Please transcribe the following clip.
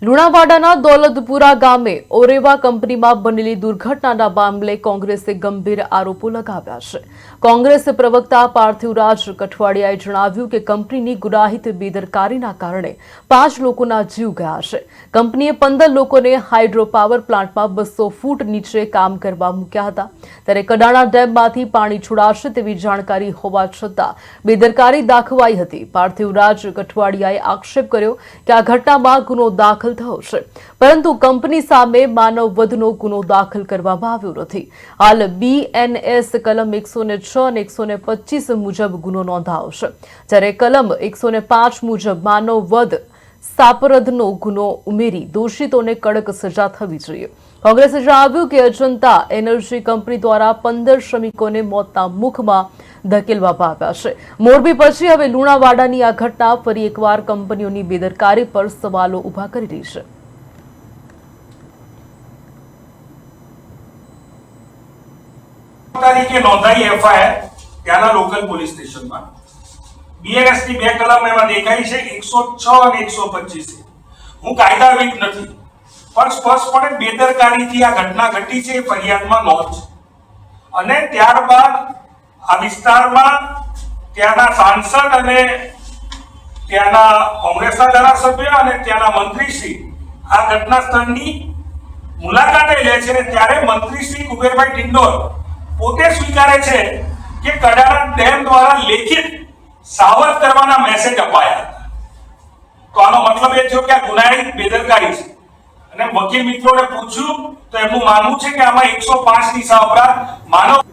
લુણાવાડાના દોલતપુરા ગામે ઓરેવા કંપનીમાં બનેલી દુર્ઘટનાના મામલે કોંગ્રેસે ગંભીર આરોપો લગાવ્યા છે। કોંગ્રેસ પ્રવક્તા પાર્થિવરાજ કઠવાડિયાએ જણાવ્યું કે કંપનીની ગુનાહિત બેદરકારીના કારણે 5 લોકોના જીવ ગયા છે। કંપનીએ 15 લોકોને હાઇડ્રો પાવર પ્લાન્ટમાં 200 ફૂટ નીચે કામ કરવા મૂક્યા હતા, ત્યારે કડાણા ડેમમાંથી પાણી છોડાશે તેવી જાણકારી હોવા છતાં બેદરકારી દાખવાઈ હતી। પાર્થિવરાજ કઠવાડિયાએ આક્ષેપ કર્યો કે આ ઘટનામાં ગુનો દાખલ થયો છે, પરંતુ કંપની સામે માનવ વધનો ગુનો દાખલ કરવામાં આવ્યો નથી। હાલ BNS કલમ 106 અને 125 મુજબ ગુનો નોંધાયો છે, જ્યારે કલમ 105 મુજબ માનવ વધ સાપરધનો ગુનો ઉમેરી દોષિતોને કડક સજા થવી જોઈએ। કોંગ્રેસે જણાવ્યું કે અજંતા એનર્જી કંપની દ્વારા 15 શ્રમિકોને મોતના મુખમાં ધકેલવામાં આવ્યા છે। મોરબી પછી હવે લુણાવાડાની આ ઘટના ફરી એકવાર કંપનીઓની બેદરકારી પર સવાલો ઉભા કરી રહી છે। તારીખે નોંધાઈ એફઆઈઆર ત્યાંના લોકલ પોલીસ સ્ટેશનમાં બીએનએસ ની 2 કલમ એમાં દેખાઈ છે 106 અને 125। હું કાયદાવિદ નથી, પણ સ્પષ્ટપણે બેદરકારીથી આ ઘટના ઘટી છે એ ફરિયાદમાં નોંધ છે। અને ત્યારબાદ આ વિસ્તારમાં ત્યાંના સાંસદ અને ત્યાંના કોંગ્રેસના ધારાસભ્ય અને ત્યાંના મંત્રીશ્રી આ ઘટના સ્થળની મુલાકાતે લે છે, અને ત્યારે મંત્રીશ્રી કુબેરભાઈ ડિંડોર પોતે સ્વીકારે છે કે કડાણા ડેમ દ્વારા લેખિત સાવધ કરવાના મેસેજ અપાયા હતા। તો આનો મતલબ એ થયો કે આ ગુનાહિત બેદરકારી છે। અને વકીલ મિત્રોને પૂછ્યું તો એમનું માનવું છે કે આમાં 105 ની સહ અપરાધ માનવ